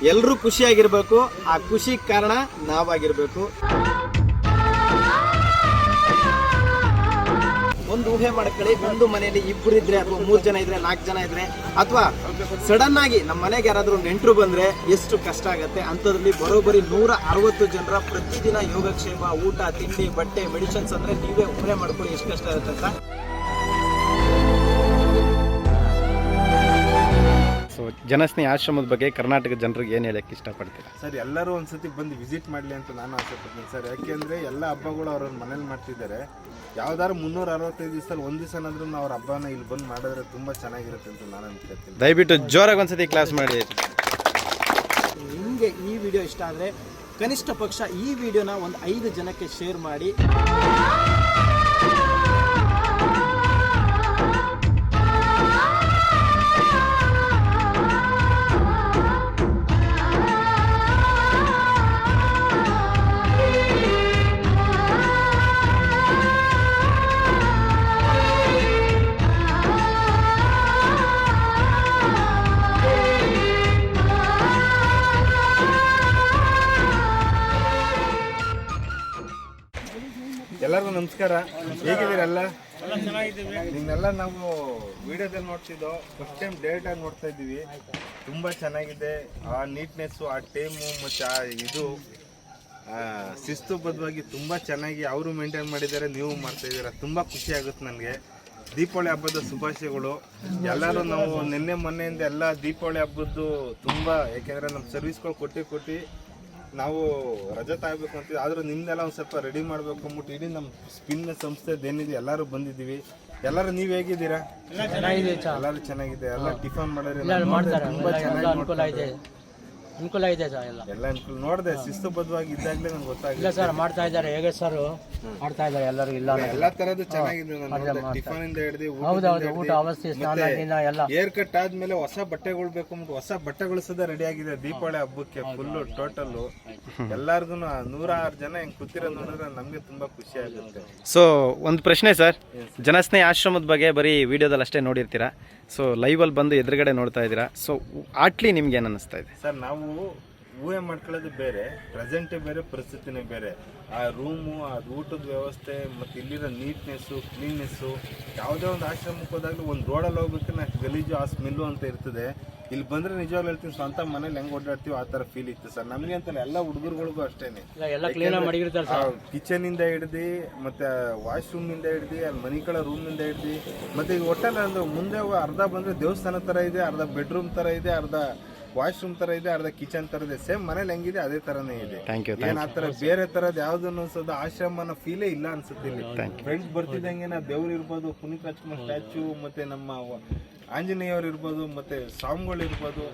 ಎಲ್ಲರೂ ಖುಷಿಯಾಗಿರ್ಬೇಕು. ಆ ಖುಷಿ ಕಾರಣ ನಾವಾಗಿರ್ಬೇಕು. ಒಂದು ಊಹೆ ಮಾಡ್ಕೊಳ್ಳಿ, ಒಂದು ಮನೆಯಲ್ಲಿ 2 ಇದ್ರೆ ಅಥವಾ 3 ಜನ ಇದ್ರೆ 4 ಜನ ಇದ್ರೆ ಅಥವಾ ಸಡನ್ ಆಗಿ ನಮ್ಮ ಮನೆಗೆ ಯಾರಾದ್ರೂ ನೆಂಟರು ಬಂದ್ರೆ ಎಷ್ಟು ಕಷ್ಟ ಆಗತ್ತೆ. ಅಂಥದ್ರಲ್ಲಿ ಬರೋಬ್ಬರಿ 160 ಜನರ ಪ್ರತಿದಿನ ಯೋಗಕ್ಷೇಮ, ಊಟ, ತಿಂಡಿ, ಬಟ್ಟೆ, ಮೆಡಿಸಿನ್ಸ್ ಅಂದ್ರೆ ನೀವೇ ಊಹೆ ಮಾಡ್ಕೊಳ್ಳಿ ಎಷ್ಟು ಕಷ್ಟ ಇರುತ್ತೆ ಅಂತ. ಸೊ ಜನಸ್ನೇಹಿ ಆಶ್ರಮದ ಬಗ್ಗೆ ಕರ್ನಾಟಕ ಜನರಿಗೆ ಏನು ಹೇಳಕ್ಕೆ ಇಷ್ಟಪಡ್ತೀರಾ? ಸರ್, ಎಲ್ಲರೂ ಒಂದ್ಸತಿ ಬಂದು ವಿಸಿಟ್ ಮಾಡಲಿ ಅಂತ ನಾನು ಆಸೆ ಪಡ್ತೀನಿ ಸರ್. ಯಾಕೆಂದರೆ ಎಲ್ಲ ಹಬ್ಬಗಳು ಅವ್ರವ್ರ ಮನೇಲಿ ಮಾಡ್ತಿದ್ದಾರೆ. ಯಾವ್ದಾದ್ರು 365 ದಿವಸದಲ್ಲಿ ಒಂದು ದಿವಸನಾದ್ರೂ ಅವ್ರ ಹಬ್ಬನ ಇಲ್ಲಿ ಬಂದು ಮಾಡಿದ್ರೆ ತುಂಬ ಚೆನ್ನಾಗಿರುತ್ತೆ ಅಂತ ನಾನು ಅನ್ಕೊಳ್ತೀನಿ. ದಯವಿಟ್ಟು ಜೋರಾಗಿ ಒಂದ್ಸತಿ ಕ್ಲಾಸ್ ಮಾಡಿ. ನಿಮಗೆ ಈ ವಿಡಿಯೋ ಇಷ್ಟ ಆದರೆ ಕನಿಷ್ಠ ಪಕ್ಷ ಈ ವಿಡಿಯೋನ ಒಂದು 5 ಜನಕ್ಕೆ ಶೇರ್ ಮಾಡಿ. ಎಲ್ಲರಿಗೂ ನಮಸ್ಕಾರ. ಹೇಗಿದ್ದೀರಲ್ಲ? ನಿಮ್ಮೆಲ್ಲ ನಾವು ವಿಡಿಯೋದಲ್ಲಿ ನೋಡ್ತಿದ್ದೋ, ಫಸ್ಟ್ ಟೈಮ್ ಡೈರೆಕ್ಟಾಗಿ ನೋಡ್ತಾ ಇದ್ದೀವಿ. ತುಂಬ ಚೆನ್ನಾಗಿದೆ. ಆ ನೀಟ್ನೆಸ್ಸು, ಆ ಟೈಮು ಮತ್ತು ಆ ಇದು ಶಿಸ್ತುಬದ್ಧವಾಗಿ ತುಂಬ ಚೆನ್ನಾಗಿ ಅವರು ಮೇಂಟೈನ್ ಮಾಡಿದ್ದಾರೆ, ನೀವು ಮಾಡ್ತಾಯಿದ್ದೀರ. ತುಂಬ ಖುಷಿ ಆಗುತ್ತೆ ನನಗೆ. ದೀಪಾವಳಿ ಹಬ್ಬದ ಶುಭಾಶಯಗಳು. ಎಲ್ಲರೂ ನಾವು ನಿನ್ನೆ ಮೊನ್ನೆಯಿಂದ ಎಲ್ಲ ದೀಪಾವಳಿ ಹಬ್ಬದ್ದು ತುಂಬ, ಯಾಕೆಂದರೆ ನಮ್ಮ ಸರ್ವಿಸ್ಗಳು ಕೊಟ್ಟು ನಾವು ರಜೆ ತಗೋಬೇಕು ಅಂತೀವಿ. ಆದರೂ ನಿಮ್ದೆಲ್ಲ ಒಂದು ಸ್ವಲ್ಪ ರೆಡಿ ಮಾಡಬೇಕು ಅಂದ್ಬಿಟ್ಟು ಇಡೀ ನಮ್ಮ ಸ್ಪಿನ್ ಸಂಸ್ಥೆದು ಏನಿದೆ ಎಲ್ಲರೂ ಬಂದಿದ್ದೀವಿ. ಎಲ್ಲರೂ ನೀವು ಹೇಗಿದ್ದೀರಾ? ಎಲ್ಲರೂ ಚೆನ್ನಾಗಿದೆ. ಎಲ್ಲ ಟಿಫನ್ ಮಾಡಿದ್ರೆ ತುಂಬ ಚೆನ್ನಾಗಿ ಅನುಕೂಲ ಇದೆ ಸರ್. ಎಲ್ಲ ಅನುಕೂಲ ನೋಡಿದೆ. ಶಿಸ್ತುಬದ್ಧವಾಗಿ ಇದ್ದಾಗಲೇ ನಂಗೆ ಗೊತ್ತಾಗಿಲ್ಲ ಸರ್. ಮಾಡ್ತಾ ಇದ್ದಾರೆ, ಹೇಗೆ ಸರ್ ಮಾಡ್ತಾ ಇದ್ದಾರೆ ಎಲ್ಲರೂ. ಇಲ್ಲ ಎಲ್ಲ ತರದ್ದು ಚೆನ್ನಾಗಿದೆ. ಟಿಫನ್ ಇಂದ ಹಿಡಿದು ಊಟ ಅವಸ್ಥೆ, ಸ್ನಾನ ಎಲ್ಲ. ಏರ್ ಕಟ್ ಆದ್ಮೇಲೆ ಹೊಸ ಬಟ್ಟೆಗಳು ಬೇಕು ಅಂದ್ಬಿಟ್ಟು ಹೊಸ ಬಟ್ಟೆಗಳು ಸದ ರೆಡಿ ಆಗಿದೆ ದೀಪಾವಳಿ ಹಬ್ಬಕ್ಕೆ. ಫುಲ್ಲು ಟೋಟಲ್ಲು ಎಲ್ಲಾರ್ಗು 106 ಜನ ಹಿಂಗೆ ಕೂತಿರೋದು ನೋಡಿದ್ರೆ ನಮಗೆ ತುಂಬಾ ಖುಷಿ ಆಗುತ್ತೆ. ಸೊ ಒಂದು ಪ್ರಶ್ನೆ ಸರ್, ಜನಸ್ನೇಹಿ ಆಶ್ರಮದ ಬಗ್ಗೆ ಬರೀ ವಿಡಿಯೋದಲ್ಲಿ ಅಷ್ಟೇ ನೋಡಿರ್ತೀರಾ. ಸೊ ಲೈವಲ್ಲಿ ಬಂದು ಎದುರುಗಡೆ ನೋಡ್ತಾ ಇದ್ದೀರಾ. ಸೊ ಆಟ್ಲಿ ನಿಮ್ಗೆ ಏನು ಅನ್ನಿಸ್ತಾ ಇದೆ? ಸರ್, ನಾವು ಊಹೆ ಮಾಡ್ಕೊಳ್ಳೋದು ಬೇರೆ, ಪ್ರೆಸೆಂಟೇ ಬೇರೆ, ಪರಿಸ್ಥಿತಿನೇ ಬೇರೆ. ಆ ರೂಮು, ಅದು ಊಟದ ವ್ಯವಸ್ಥೆ ಮತ್ತು ಇಲ್ಲಿರೋ ನೀಟ್ನೆಸ್ಸು, ಕ್ಲೀನ್ನೆಸ್ಸು. ಯಾವುದೇ ಒಂದು ಆಶ್ರಮಕ್ಕೆ ಹೋದಾಗಲೂ ಒಂದು ರೋಡಲ್ಲಿ ಹೋಗ್ಬೇಕು, ನಾ ಗಲೀಜು, ಆ ಸ್ಮೆಲ್ಲು ಅಂತ ಇರ್ತದೆ. ಇಲ್ಲಿ ಬಂದರೆ ನಿಜವಾಗ್ಲೂ ಹೇಳ್ತೀನಿ, ಸ್ವಂತ ಮನೇಲಿ ಹೆಂಗೆ ಓಡಾಡ್ತೀವಿ ಆ ಥರ ಫೀಲ್ ಇತ್ತು ಸರ್ ನಮಗೆ ಅಂತಲ್ಲ. ಎಲ್ಲ ಹುಡುಗರುಗಳಿಗೂ ಅಷ್ಟೇ. ಕಿಚನಿಂದ ಹಿಡ್ದು ಮತ್ತು ವಾಶ್ರೂಮಿಂದ ಹಿಡ್ದು, ಅಲ್ಲಿ ಮನಿಗಳ ರೂಮಿಂದ ಹಿಡ್ದು, ಮತ್ತು ಈಗ ಒಟ್ಟಲ್ಲಿ ಅಂದ್ರೆ ಮುಂದೆ ಅರ್ಧ ಬಂದರೆ ದೇವಸ್ಥಾನ ಥರ ಇದೆ, ಅರ್ಧ ಬೆಡ್ರೂಮ್ ಥರ ಇದೆ, ಅರ್ಧ ವಾಶ್ರೂಮ್ ಥರ ಇದೆ, ಅರ್ಧ ಕಿಚನ್ ಥರ ಇದೆ. ಸೇಮ್ ಮನೇಲಿ ಹೆಂಗಿದೆ ಅದೇ ಥರನೇ ಇದೆ. ಏನು ಆ ಥರ ಬೇರೆ ಥರದ್ದು ಯಾವುದನ್ನು ಅನ್ಸೋದು ಆಶ್ರಮನ ಫೀಲೇ ಇಲ್ಲ ಅನ್ಸುತ್ತೆ ಇಲ್ಲಿ. ಫ್ರೆಂಡ್ಸ್ ಬರ್ತಿದ್ದಂಗೆ ನಾ ದೇವ್ರು ಇರ್ಬೋದು, ಪುನೀತ್ ರಾಜ್ಕುಮಾರ್ ಸ್ಟ್ಯಾಚು, ಮತ್ತು ನಮ್ಮ ಆಂಜನೇಯವ್ರು ಇರ್ಬೋದು, ಮತ್ತು ಸ್ವಾಮಿಗಳು ಇರ್ಬೋದು,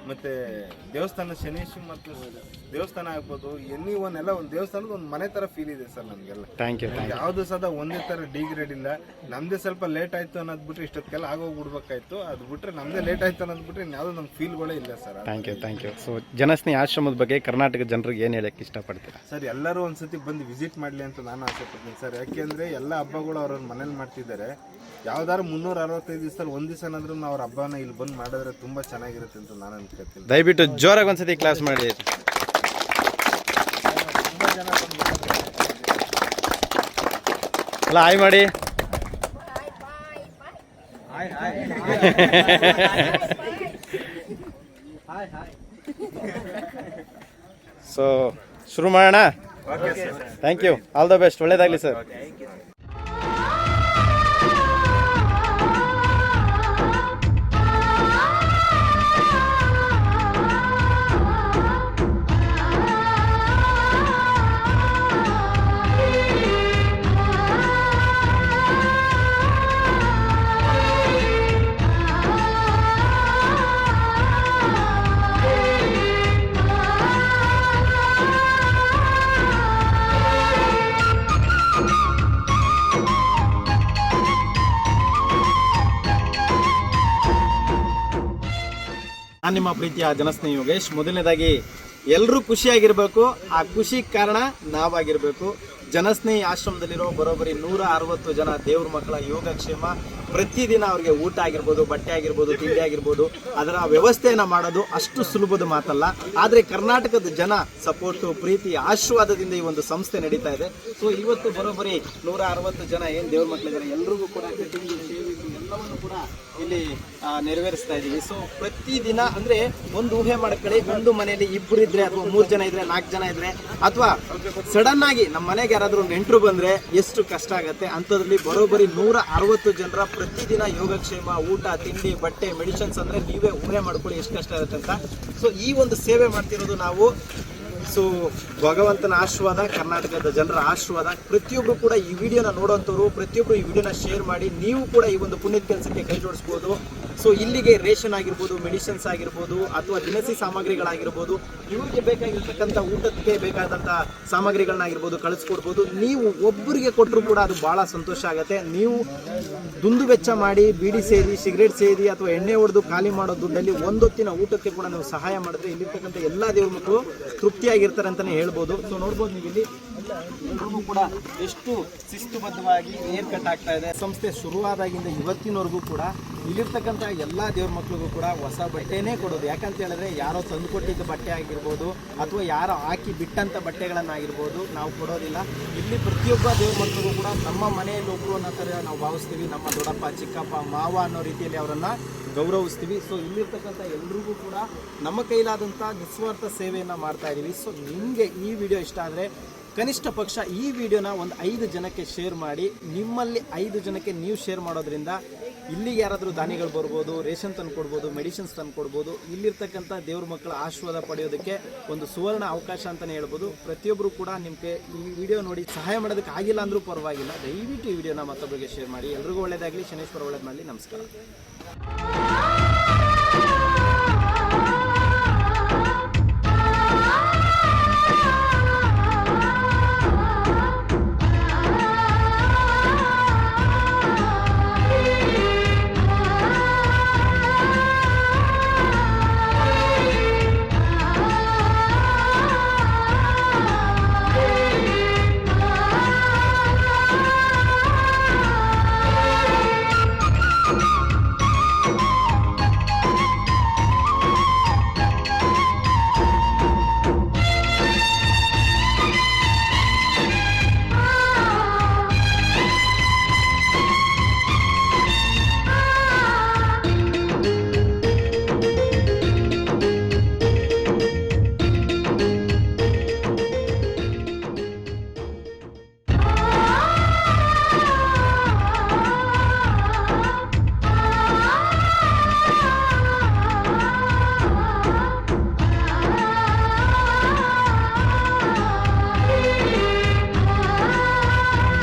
ಮತ್ತು ದೇವಸ್ಥಾನ ಶನೇಶ್ ಮತ್ತು ದೇವಸ್ಥಾನ ಆಗ್ಬೋದು. ಎನಿ ಒನ್ ಎಲ್ಲ ಒಂದು ದೇವಸ್ಥಾನದ ಒಂದು ಮನೆ ಥರ ಫೀಲ್ ಇದೆ ಸರ್ ನಮಗೆಲ್ಲ. ಯಾವುದು ಸದಾ ಒಂದೇ ಥರ ಡಿಗ್ರೇಡ್ ಇಲ್ಲ. ನಮ್ಮದೇ ಸ್ವಲ್ಪ ಲೇಟ್ ಆಯಿತು ಅನ್ನೋದು ಬಿಟ್ಟರೆ ಇಷ್ಟೊತ್ತಿಗೆಲ್ಲ ಆಗೋಗ್ಬಿಡ್ಬೇಕಾಯ್ತು. ಅದು ಬಿಟ್ಟರೆ ನಮ್ಮದೇ ಲೇಟ್ ಆಯಿತು ಅನ್ನೋದು ಬಿಟ್ಟರೆ ಯಾವುದೋ ನಮ್ಮ ಫೀಲ್ಗಳೇ ಇಲ್ಲ ಸರ್. Thank you. ಸೊ ಜನಸ್ನೇಹಿ ಆಶ್ರಮದ ಬಗ್ಗೆ ಕರ್ನಾಟಕ ಜನರಿಗೆ ಏನು ಹೇಳಕ್ಕೆ ಇಷ್ಟಪಡ್ತೀರಾ? ಸರ್, ಎಲ್ಲರೂ ಒಂದ್ಸತಿ ಬಂದು ವಿಸಿಟ್ ಮಾಡಲಿ ಅಂತ ನಾನು ಆಸೆ ಪಡ್ತೀನಿ ಸರ್. ಯಾಕೆಂದರೆ ಎಲ್ಲ ಹಬ್ಬಗಳು ಅವ್ರವ್ರ ಮನೇಲಿ ಮಾಡ್ತಿದ್ದಾರೆ. ಯಾವ್ದಾದ್ರು 365 ದಿವಸದಲ್ಲಿ ಒಂದು ದಿವಸನಾದ್ರೂ ಅವ್ರ ಹಬ್ಬನ ಇಲ್ಲಿ ಬಂದು ಮಾಡಿದ್ರೆ ತುಂಬ ಚೆನ್ನಾಗಿರುತ್ತೆ ಅಂತ ನಾನು ಅನ್ಕೊಳ್ತೀನಿ. ದಯವಿಟ್ಟು ಜೋರಾಗಿ ಒಂದ್ಸತಿ ಕ್ಲಾಸ್ ಮಾಡಿ. ತುಂಬ ಜನ ಅಲ್ಲ ಹಾಯ್ ಮಾಡಿ. ಸೊ ಶುರು ಮಾಡೋಣ. Thank you. All the best. ಒಳ್ಳೇದಾಗಲಿ ಸರ್. ನಾನು ನಿಮ್ಮ ಪ್ರೀತಿಯ ಜನಸ್ನೇಹಿ ಯೋಗೇಶ್. ಮೊದಲನೇದಾಗಿ ಎಲ್ಲರೂ ಖುಷಿಯಾಗಿರ್ಬೇಕು. ಆ ಖುಷಿ ಕಾರಣ ನಾವಾಗಿರ್ಬೇಕು. ಜನಸ್ನೇಹಿ ಆಶ್ರಮದಲ್ಲಿರೋ ಬರೋಬ್ಬರಿ 160 ಜನ ದೇವ್ರ ಮಕ್ಕಳ ಯೋಗಕ್ಷೇಮ ಪ್ರತಿದಿನ ಅವ್ರಿಗೆ ಊಟ ಆಗಿರ್ಬೋದು, ಬಟ್ಟೆ ಆಗಿರ್ಬೋದು, ತಿಂಡಿ ಆಗಿರ್ಬೋದು, ಅದರ ವ್ಯವಸ್ಥೆಯನ್ನು ಮಾಡೋದು ಅಷ್ಟು ಸುಲಭದ ಮಾತಲ್ಲ. ಆದರೆ ಕರ್ನಾಟಕದ ಜನ ಸಪೋರ್ಟು, ಪ್ರೀತಿ, ಆಶೀರ್ವಾದದಿಂದ ಈ ಒಂದು ಸಂಸ್ಥೆ ನಡೀತಾ ಇದೆ. ಸೊ ಇವತ್ತು ಬರೋಬ್ಬರಿ 160 ಜನ ಏನು ದೇವ್ರ ಮಕ್ಕಳಿದ್ದಾರೆ ಎಲ್ರಿಗೂ ಕೂಡ ಕಟಿಂಗ್, ಶೇವಿಂಗ್ ಎಲ್ಲವನ್ನು ಕೂಡ ಇಲ್ಲಿ ನೆರವೇರಿಸ್ತಾ ಇದ್ದೀವಿ. ಸೊ ಪ್ರತಿದಿನ ಅಂದರೆ ಒಂದು ಊಹೆ ಮಾಡ್ಕೊಳ್ಳಿ, ಒಂದು ಮನೆಯಲ್ಲಿ 2 ಇದ್ರೆ ಅಥವಾ 3 ಜನ ಇದ್ರೆ, 4 ಜನ ಇದ್ರೆ, ಅಥವಾ ಸಡನ್ ಆಗಿ ನಮ್ಮ ಮನೆಗೆ ಯಾರಾದರೂ ನೆಂಟರು ಬಂದರೆ ಎಷ್ಟು ಕಷ್ಟ ಆಗುತ್ತೆ. ಅಂಥದ್ರಲ್ಲಿ ಬರೋಬ್ಬರಿ 160 ಜನರ ಪ್ರತಿದಿನ ಯೋಗಕ್ಷೇಮ, ಊಟ, ತಿಂಡಿ, ಬಟ್ಟೆ, ಮೆಡಿಸಿನ್ಸ್ ಅಂದರೆ ನೀವೇ ಊಹೆ ಮಾಡ್ಕೊಳ್ಳಿ ಎಷ್ಟು ಕಷ್ಟ ಆಗುತ್ತೆ ಅಂತ. ಸೊ ಈ ಒಂದು ಸೇವೆ ಮಾಡ್ತಿರೋದು ನಾವು. ಸೊ ಭಗವಂತನ ಆಶೀರ್ವಾದ, ಕರ್ನಾಟಕದ ಜನರ ಆಶೀರ್ವಾದ. ಪ್ರತಿಯೊಬ್ಬರು ಕೂಡ ಈ ವಿಡಿಯೋನ ನೋಡೋಂಥವ್ರು ಪ್ರತಿಯೊಬ್ಬರು ಈ ವಿಡಿಯೋನ ಶೇರ್ ಮಾಡಿ, ನೀವು ಕೂಡ ಈ ಒಂದು ಪುಣ್ಯದ ಕೆಲಸಕ್ಕೆ ಕೈ ಜೋಡಿಸ್ಬೋದು. ಸೊ ಇಲ್ಲಿಗೆ ರೇಷನ್ ಆಗಿರ್ಬೋದು, ಮೆಡಿಸಿನ್ಸ್ ಆಗಿರ್ಬೋದು, ಅಥವಾ ದಿನಸಿ ಸಾಮಗ್ರಿಗಳಾಗಿರ್ಬೋದು, ಇವ್ರಿಗೆ ಬೇಕಾಗಿರ್ತಕ್ಕಂಥ ಊಟಕ್ಕೆ ಬೇಕಾದಂಥ ಸಾಮಗ್ರಿಗಳನ್ನಾಗಿರ್ಬೋದು ಕಳಿಸ್ಕೊಡ್ಬೋದು. ನೀವು ಒಬ್ಬರಿಗೆ ಕೊಟ್ಟರು ಕೂಡ ಅದು ಭಾಳ ಸಂತೋಷ ಆಗುತ್ತೆ. ನೀವು ದುಂದು ವೆಚ್ಚ ಮಾಡಿ ಬೀಡಿ ಸೇದಿ, ಸಿಗರೇಟ್ ಸೇದಿ ಅಥವಾ ಎಣ್ಣೆ ಹೊಡೆದು ಖಾಲಿ ಮಾಡೋ ದುಡ್ಡಲ್ಲಿ ಒಂದೊತ್ತಿನ ಊಟಕ್ಕೆ ಕೂಡ ನೀವು ಸಹಾಯ ಮಾಡಿದ್ರೆ ಇಲ್ಲಿರ್ತಕ್ಕಂಥ ಎಲ್ಲ ದೇವ್ರ ಮಕ್ಕಳು ತೃಪ್ತಿಯಾಗಿರ್ತಾರೆ ಅಂತಲೇ ಹೇಳ್ಬೋದು. ಸೊ ನೋಡ್ಬೋದು ನೀವು ಇಲ್ಲಿ ಎಲ್ರಿಗೂ ಕೂಡ ಎಷ್ಟು ಶಿಸ್ತುಬದ್ಧವಾಗಿ ಏರ್ ಕಟ್ ಆಗ್ತಾ ಇದೆ. ಸಂಸ್ಥೆ ಶುರುವಾದಾಗಿಂದ ಇವತ್ತಿನವರೆಗೂ ಕೂಡ ಇಲ್ಲಿರ್ತಕ್ಕಂಥ ಎಲ್ಲ ದೇವ್ರ ಮಕ್ಕಳಿಗೂ ಕೂಡ ಹೊಸ ಬಟ್ಟೆನೇ ಕೊಡೋದು. ಯಾಕಂತ ಹೇಳಿದ್ರೆ ಯಾರೋ ತಂದುಕೊಟ್ಟಿದ್ದ ಬಟ್ಟೆ ಆಗಿರ್ಬೋದು ಅಥವಾ ಯಾರೋ ಹಾಕಿ ಬಿಟ್ಟಂಥ ಬಟ್ಟೆಗಳನ್ನಾಗಿರ್ಬೋದು ನಾವು ಕೊಡೋದಿಲ್ಲ. ಇಲ್ಲಿ ಪ್ರತಿಯೊಬ್ಬ ದೇವ್ರ ಮಕ್ಕಳಿಗೂ ಕೂಡ ನಮ್ಮ ಮನೆಯಲ್ಲಿ ಒಬ್ಬರು ಅನ್ನೋ ಥರ ನಾವು ಭಾವಿಸ್ತೀವಿ. ನಮ್ಮ ದೊಡ್ಡಪ್ಪ, ಚಿಕ್ಕಪ್ಪ, ಮಾವ ಅನ್ನೋ ರೀತಿಯಲ್ಲಿ ಅವರನ್ನು ಗೌರವಿಸ್ತೀವಿ. ಸೊ ಇಲ್ಲಿರ್ತಕ್ಕಂಥ ಎಲ್ರಿಗೂ ಕೂಡ ನಮ್ಮ ಕೈಲಾದಂಥ ನಿಸ್ವಾರ್ಥ ಸೇವೆಯನ್ನು ಮಾಡ್ತಾ ಇದ್ದೀವಿ. ಸೊ ನಿಮಗೆ ಈ ವಿಡಿಯೋ ಇಷ್ಟ ಆದರೆ ಕನಿಷ್ಠ ಪಕ್ಷ ಈ ವಿಡಿಯೋನ ಒಂದು 5 ಜನಕ್ಕೆ ಶೇರ್ ಮಾಡಿ. ನಿಮ್ಮಲ್ಲಿ 5 ಜನಕ್ಕೆ ನೀವು ಶೇರ್ ಮಾಡೋದ್ರಿಂದ ಇಲ್ಲಿಗೆ ಯಾರಾದರೂ ದಾನಿಗಳು ಬರ್ಬೋದು, ರೇಷನ್ ತಂದು ಕೊಡ್ಬೋದು, ಮೆಡಿಸಿನ್ಸ್ ತಂದು ಕೊಡ್ಬೋದು. ಇಲ್ಲಿರ್ತಕ್ಕಂಥ ದೇವ್ರ ಮಕ್ಕಳ ಆಶೀರ್ವಾದ ಪಡೆಯೋದಕ್ಕೆ ಒಂದು ಸುವರ್ಣ ಅವಕಾಶ ಅಂತಲೇ ಹೇಳ್ಬೋದು. ಪ್ರತಿಯೊಬ್ಬರು ಕೂಡ ನಿಮಗೆ ಈ ವಿಡಿಯೋ ನೋಡಿ ಸಹಾಯ ಮಾಡೋದಕ್ಕೆ ಆಗಿಲ್ಲ ಅಂದರೂ ಪರವಾಗಿಲ್ಲ, ದಯವಿಟ್ಟು ಈ ವಿಡಿಯೋನ ಮತ್ತೊಬ್ಬರಿಗೆ ಶೇರ್ ಮಾಡಿ. ಎಲ್ರಿಗೂ ಒಳ್ಳೆಯದಾಗಲಿ, ಶನೇಶ್ವರ ಒಳ್ಳೇದು ಮಾಡಲಿ. ನಮಸ್ಕಾರ.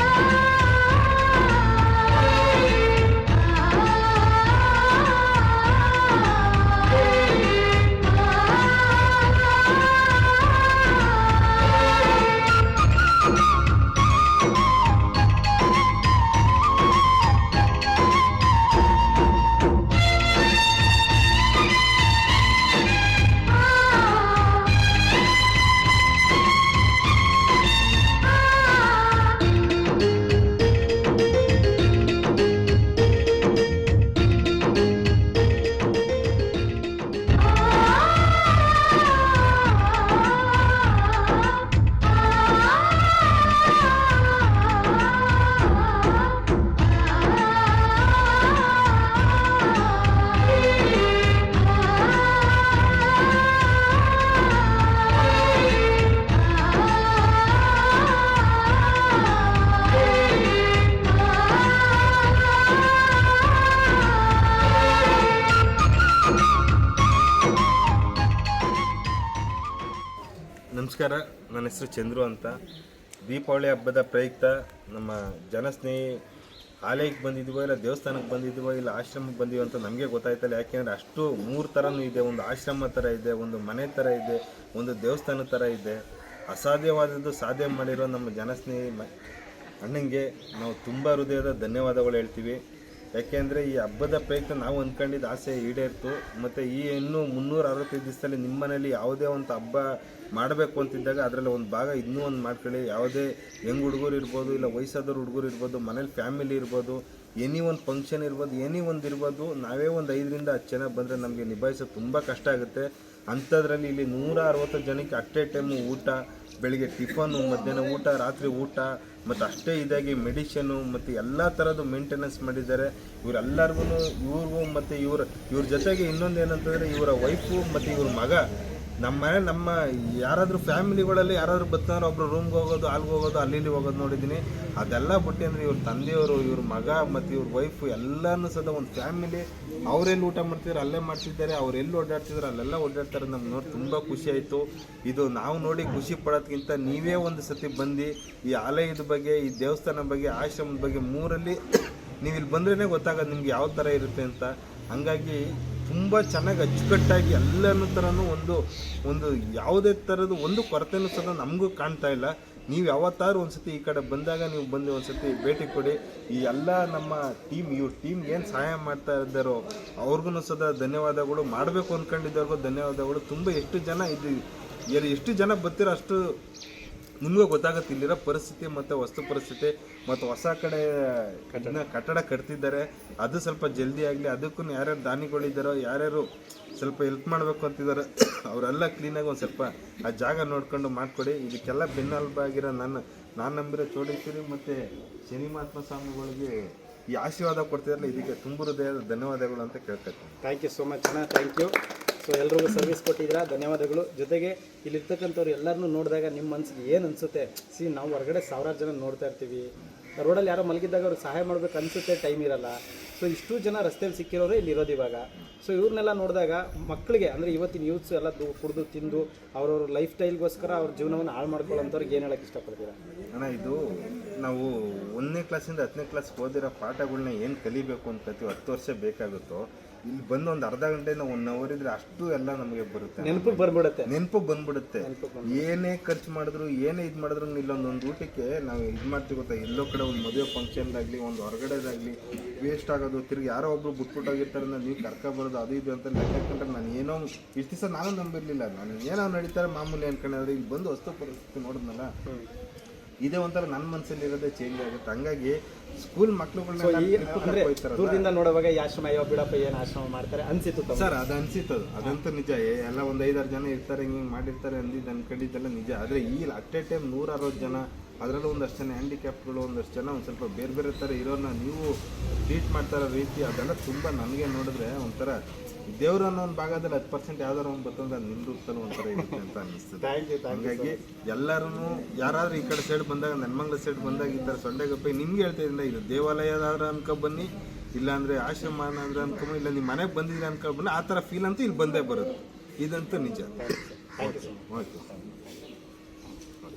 ನಮಸ್ಕಾರ, ನನ್ನ ಹೆಸರು ಚಂದ್ರು ಅಂತ. ದೀಪಾವಳಿ ಹಬ್ಬದ ಪ್ರಯುಕ್ತ ನಮ್ಮ ಜನಸ್ನೇಹಿ ಆಲಯಕ್ಕೆ ಬಂದಿದ್ದೀವೋ ಇಲ್ಲ ದೇವಸ್ಥಾನಕ್ಕೆ ಬಂದಿದ್ದೀವೋ ಇಲ್ಲ ಆಶ್ರಮಕ್ಕೆ ಬಂದೀವೋ ಅಂತ ನಮಗೆ ಗೊತ್ತಾಯ್ತಲ್ಲ. ಯಾಕೆಂದರೆ ಅಷ್ಟು 3 ಥರನೂ ಇದೆ. ಒಂದು ಆಶ್ರಮ ಥರ ಇದೆ, ಒಂದು ಮನೆ ಥರ ಇದೆ, ಒಂದು ದೇವಸ್ಥಾನ ಥರ ಇದೆ. ಅಸಾಧ್ಯವಾದದ್ದು ಸಾಧ್ಯ ಮಾಡಿರೋ ನಮ್ಮ ಜನಸ್ನೇಹಿ ಅಣ್ಣಂಗೆ ನಾವು ತುಂಬ ಹೃದಯದ ಧನ್ಯವಾದಗಳು ಹೇಳ್ತೀವಿ. ಯಾಕೆಂದರೆ ಈ ಹಬ್ಬದ ಪ್ರಯುಕ್ತ ನಾವು ಅಂದ್ಕೊಂಡಿದ್ದ ಆಸೆ ಈಡೇರ್ತು. ಮತ್ತು ಈ ಇನ್ನೂ 365 ದಿವಸದಲ್ಲಿ ನಿಮ್ಮ ಮನೇಲಿ ಯಾವುದೇ ಒಂದು ಹಬ್ಬ ಮಾಡಬೇಕು ಅಂತಿದ್ದಾಗ ಅದರಲ್ಲಿ ಒಂದು ಭಾಗ ಇನ್ನೂ ಒಂದು ಮಾಡ್ಕೊಳ್ಳಿ. ಯಾವುದೇ ಯಂಗ್ ಹುಡುಗರು ಇರ್ಬೋದು, ಇಲ್ಲ ವಯಸ್ಸಾದವ್ರು ಹುಡುಗರು ಇರ್ಬೋದು, ಮನೇಲಿ ಫ್ಯಾಮಿಲಿ ಇರ್ಬೋದು, ಎನಿ ಒಂದು ಫಂಕ್ಷನ್ ಇರ್ಬೋದು, ಎನಿ ಒಂದು ಇರ್ಬೋದು, ನಾವೇ ಒಂದು 5ರಿಂದ 10 ಜನ ಬಂದರೆ ನಮಗೆ ನಿಭಾಯಿಸೋದು ತುಂಬ ಕಷ್ಟ ಆಗುತ್ತೆ. ಅಂಥದ್ರಲ್ಲಿ ಇಲ್ಲಿ 160 ಜನಕ್ಕೆ ಅಟ್ ಎ ಟೈಮು ಊಟ, ಬೆಳಿಗ್ಗೆ ಟಿಫನು, ಮಧ್ಯಾಹ್ನ ಊಟ, ರಾತ್ರಿ ಊಟ, ಮತ್ತು ಅಷ್ಟೇ ಇದಾಗಿ ಮೆಡಿಷನು ಮತ್ತು ಎಲ್ಲ ಥರದ್ದು ಮೇಂಟೆನೆನ್ಸ್ ಮಾಡಿದ್ದಾರೆ. ಇವರೆಲ್ಲರಿಗೂ ಇವ್ರಿಗೂ ಮತ್ತು ಇವ್ರ ಜೊತೆಗೆ ಇನ್ನೊಂದು ಏನಂತಂದರೆ ಇವರ ವೈಫು ಮತ್ತು ಇವ್ರ ಮಗ ನಮ್ಮ ಮನೆ ನಮ್ಮ ಯಾರಾದರೂ ಫ್ಯಾಮಿಲಿಗಳಲ್ಲಿ ಯಾರಾದರೂ ಬರ್ತಾರೋ ಒಬ್ರು ರೂಮ್ಗೆ ಹೋಗೋದು, ಅಲ್ಲಿಗೆ ಹೋಗೋದು, ಅಲ್ಲಿ ಹೋಗೋದು ನೋಡಿದ್ದೀನಿ. ಅದೆಲ್ಲ ಬಿಟ್ಟು ಅಂದರೆ ಇವ್ರ ತಂದೆಯವರು, ಇವ್ರ ಮಗ ಮತ್ತು ಇವ್ರ ವೈಫು ಎಲ್ಲನೂ ಸದಾ ಒಂದು ಫ್ಯಾಮಿಲಿ. ಅವರೆಲ್ಲಿ ಊಟ ಮಾಡ್ತಿದ್ರು ಅಲ್ಲೇ ಮಾಡ್ತಿದ್ದಾರೆ, ಅವರೆಲ್ಲಿ ಓಡಾಡ್ತಿದ್ರು ಅಲ್ಲೆಲ್ಲ ಓಡಾಡ್ತಾರೆ. ನಮ್ಗೆ ನೋಡಿ ತುಂಬ ಖುಷಿ ಆಯಿತು. ಇದು ನಾವು ನೋಡಿ ಖುಷಿ ಪಡೋದಕ್ಕಿಂತ ನೀವೇ ಒಂದು ಸತಿ ಬಂದು ಈ ಆಲಯದ ಬಗ್ಗೆ, ಈ ದೇವಸ್ಥಾನ ಬಗ್ಗೆ, ಆಶ್ರಮದ ಬಗ್ಗೆ ಮೂರಲ್ಲಿ ನೀವು ಇಲ್ಲಿ ಬಂದ್ರೇ ಗೊತ್ತಾಗೋದು ನಿಮ್ಗೆ ಯಾವ ಥರ ಇರುತ್ತೆ ಅಂತ. ಹಾಗಾಗಿ ತುಂಬ ಚೆನ್ನಾಗಿ ಅಚ್ಚುಕಟ್ಟಾಗಿ ಎಲ್ಲನೂ ಥರನೂ ಒಂದು ಯಾವುದೇ ಥರದ ಒಂದು ಕೊರತೆನೂ ಸಹ ನಮಗೂ ಕಾಣ್ತಾ ಇಲ್ಲ. ನೀವು ಯಾವತ್ತಾದ್ರೂ ಒಂದು ಸತಿ ಈ ಕಡೆ ಬಂದಾಗ ನೀವು ಬಂದು ಒಂದು ಸತಿ ಭೇಟಿ ಕೊಡಿ. ಈ ಎಲ್ಲ ನಮ್ಮ ಇವ್ರ ಟೀಮ್ ಏನು ಸಹಾಯ ಮಾಡ್ತಾ ಇದ್ದಾರೋ ಅವ್ರಿಗೂ ಸದಾ ಧನ್ಯವಾದಗಳು. ಮಾಡಬೇಕು ಅಂದ್ಕೊಂಡಿದ್ದವ್ರಿಗೂ ಧನ್ಯವಾದಗಳು. ತುಂಬ ಎಷ್ಟು ಜನ ಬರ್ತೀರೋ ಅಷ್ಟು ನಿಮಗೂ ಗೊತ್ತಾಗುತ್ತೆ ಇಲ್ಲಿರೋ ಪರಿಸ್ಥಿತಿ ಮತ್ತು ವಸ್ತು ಪರಿಸ್ಥಿತಿ. ಮತ್ತು ಹೊಸ ಕಡೆ ಕಟ್ಟಡ ಕಟ್ತಿದ್ದಾರೆ, ಅದು ಸ್ವಲ್ಪ ಜಲ್ದಿ ಆಗಲಿ. ಅದಕ್ಕೂ ಯಾರ್ಯಾರು ದಾನಿಗಳಿದ್ದಾರೋ, ಯಾರ್ಯಾರು ಸ್ವಲ್ಪ ಹೆಲ್ಪ್ ಮಾಡಬೇಕು ಅಂತಿದ್ದಾರೆ ಅವರೆಲ್ಲ ಕ್ಲೀನಾಗಿ ಒಂದು ಸ್ವಲ್ಪ ಆ ಜಾಗ ನೋಡ್ಕೊಂಡು ಮಾಡಿಕೊಡಿ. ಇದಕ್ಕೆಲ್ಲ ಬೆನ್ನೆಲುಬಾಗಿರೋ ನಾನು ನಂಬಿರೋ ಚೌಡೇಶ್ವರಿ ಮತ್ತು ಶನಿ ಮಹಾತ್ಮ ಸ್ವಾಮಿಗಳಿಗೆ ಈ ಆಶೀರ್ವಾದ ಕೊಡ್ತಿದ್ರಲ್ಲ, ಇದಕ್ಕೆ ತುಂಬ ಹೃದಯದ ಧನ್ಯವಾದಗಳು ಅಂತ ಕೇಳ್ಕೊತೀನಿ. ಥ್ಯಾಂಕ್ ಯು ಸೋ ಮಚ್ ಅಣ್ಣ, ಥ್ಯಾಂಕ್ ಯು. ಸೊ ಎಲ್ರಿಗೂ ಸರ್ವಿಸ್ ಕೊಟ್ಟಿದ್ದೀರಾ, ಧನ್ಯವಾದಗಳು. ಜೊತೆಗೆ ಇಲ್ಲಿರ್ತಕ್ಕಂಥವ್ರು ಎಲ್ಲರನ್ನೂ ನೋಡಿದಾಗ ನಿಮ್ಮ ಮನಸ್ಸಿಗೆ ಏನು ಅನಿಸುತ್ತೆ? ನಾವು ಹೊರಗಡೆ ಸಾವಿರಾರು ಜನ ನೋಡ್ತಾ ಇರ್ತೀವಿ, ರೋಡಲ್ಲಿ ಯಾರೋ ಮಲಗಿದ್ದಾಗ ಅವ್ರಿಗೆ ಸಹಾಯ ಮಾಡಬೇಕು ಅನಿಸುತ್ತೆ, ಟೈಮ್ ಇರಲ್ಲ. ಸೊ ಇಷ್ಟು ಜನ ರಸ್ತೆಯಲ್ಲಿ ಸಿಕ್ಕಿರೋರು ಇಲ್ಲಿ ಇರೋದು ಇವಾಗ. ಸೊ ಇವ್ರನ್ನೆಲ್ಲ ನೋಡಿದಾಗ ಮಕ್ಕಳಿಗೆ ಅಂದರೆ ಇವತ್ತಿನ ಯೂತ್ಸ್ ಎಲ್ಲ ಕುಡಿದು ತಿಂದು ಅವ್ರವ್ರ ಲೈಫ್ ಸ್ಟೈಲ್ಗೋಸ್ಕರ ಅವ್ರ ಜೀವನವನ್ನು ಹಾಳು ಮಾಡ್ಕೊಳ್ಳೋಂಥವ್ರಿಗೆ ಏನು ಹೇಳೋಕ್ಕೆ ಇಷ್ಟಪಡ್ತೀರಾ? ಅಣ್ಣ, ಇದು ನಾವು 1ನೇ ಕ್ಲಾಸಿಂದ 10ನೇ ಕ್ಲಾಸ್ಗೆ ಓದಿರೋ ಪಾಠಗಳನ್ನ ಏನು ಕಲಿಬೇಕು ಅಂತ 10 ವರ್ಷ ಬೇಕಾಗುತ್ತೋ, ಇಲ್ಲಿ ಬಂದು ಒಂದು ಅರ್ಧ ಗಂಟೆನ 1 ಅವರ್ ಇದ್ರೆ ಅಷ್ಟು ಎಲ್ಲ ನಮಗೆ ಬರುತ್ತೆ, ನೆನಪು ಬಂದ್ಬಿಡುತ್ತೆ. ಏನೇ ಖರ್ಚು ಮಾಡಿದ್ರು, ಏನೇ ಇದು ಮಾಡಿದ್ರು ಇಲ್ಲೊಂದೊಂದು ಊಟಕ್ಕೆ ನಾವು ಇದು ಮಾಡ್ತೀವಿ ಗೊತ್ತಾ. ಎಲ್ಲೋ ಕಡೆ ಒಂದು ಮದುವೆ ಫಂಕ್ಷನ್ದಾಗಲಿ, ಒಂದು ಹೊರಗಡೆದಾಗಲಿ ವೇಸ್ಟ್ ಆಗೋದು, ತಿರುಗಿ ಯಾರೋ ಒಬ್ರು ಬಿಟ್ಬಿಟ್ಟೋಗಿರ್ತಾರೆ, ನೀವು ಕರ್ಕೊಬರೋದು, ಅದು ಇದು ಅಂತ ಲೆಕ್ಕಂಡ್ರೆ ನಾನು ಏನೋ ಇಷ್ಟು ದಿವಸ ನಾನು ನಂಬಿರಲಿಲ್ಲ. ನಾನು ಏನೋ ನಡೀತಾರೆ ಮಾಮೂಲಿ ಅನ್ಕೊಂಡ್ರೆ ಇಲ್ಲಿ ಬಂದು ವಸ್ತು ಪರಿಸ್ಥಿತಿ ನೋಡಿದ್ನಲ್ಲ, ಇದೇ ಒಂಥರ ನನ್ನ ಮನಸ್ಸಲ್ಲಿ ಇರೋದೇ ಚೇಂಜ್ ಆಗುತ್ತೆ. ಹಂಗಾಗಿ ಸ್ಕೂಲ್ ಮಕ್ಳುಗಳನ್ನ ದೂರದಿಂದ ನೋಡುವಾಗ ಈ ಆಶ್ರಮ ಅಯ್ಯೋ ಬಿಡಪ್ಪ ಏನು ಆಶ್ರಮ ಮಾಡ್ತಾರೆ ಅನ್ಸಿತ್ತು ಸರ್. ಅದು ಅನ್ಸಿತ್ತು, ಅದಂತೂ ನಿಜ. ಎಲ್ಲ ಒಂದು 5-6 ಜನ ಇರ್ತಾರೆ, ಹಿಂಗೆ ಮಾಡಿರ್ತಾರೆ ಅಂದಿದ್ದು ಅನ್ಕೊಂಡಿದ್ದೆಲ್ಲ ನಿಜ. ಆದರೆ ಈ ಅಟ್ ಎ ಟೈಮ್ 160 ಜನ, ಅದರಲ್ಲೂ ಒಂದಷ್ಟು ಜನ ಹ್ಯಾಂಡಿಕ್ಯಾಪ್ಗಳು, ಒಂದಷ್ಟು ಜನ ಒಂದು ಸ್ವಲ್ಪ ಬೇರೆ ಬೇರೆ ಥರ ಇರೋನ್ನ ನೀವು ಟ್ರೀಟ್ ಮಾಡ್ತಾರೋ ರೀತಿ, ಅದೆಲ್ಲ ತುಂಬ ನನಗೆ ನೋಡಿದ್ರೆ ಒಂಥರ ದೇವ್ರ ಅನ್ನೋ ಒಂದು ಭಾಗದಲ್ಲಿ 10% ಯಾವ್ದಾರು ಒಂದು ಬರ್ತಂದ್ರೆ ಅದು ನಿಮ್ದು ಒಂಥರ ಇರುತ್ತೆ ಅಂತ ಅನ್ನಿಸ್ತದೆ. ಹಾಗಾಗಿ ಎಲ್ಲರೂ ಯಾರಾದ್ರೂ ಈ ಕಡೆ ಸೈಡ್ ಬಂದಾಗ, ನೆನ್ಮಂಗ್ಲ ಸೈಡ್ ಬಂದಾಗ ಈ ಥರ ಸೊಂಡೆಗಪ್ಪೆ ನಿಮ್ಗೆ ಹೇಳ್ತಾ ಇದ್ರಿಂದ, ಇದು ದೇವಾಲಯದಾದ್ರೆ ಅನ್ಕೊಬನ್ನಿ, ಇಲ್ಲಾಂದರೆ ಆಶ್ರಮ ಅಂದ್ರೆ ಅನ್ಕೊಂಬ, ಇಲ್ಲ ನಿಮ್ಮ ಮನೆಗೆ ಬಂದಿದ್ರೆ ಅನ್ಕೊಬನ್ನಿ, ಆ ಥರ ಫೀಲ್ ಅಂತೂ ಇಲ್ಲಿ ಬಂದೇ ಬರೋದು. ಇದಂತೂ ನಿಜ. ಓಕೆ,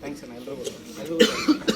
ಥ್ಯಾಂಕ್ಸ್ ಅಣ್ಣ ಎಲ್ರಿಗೂ.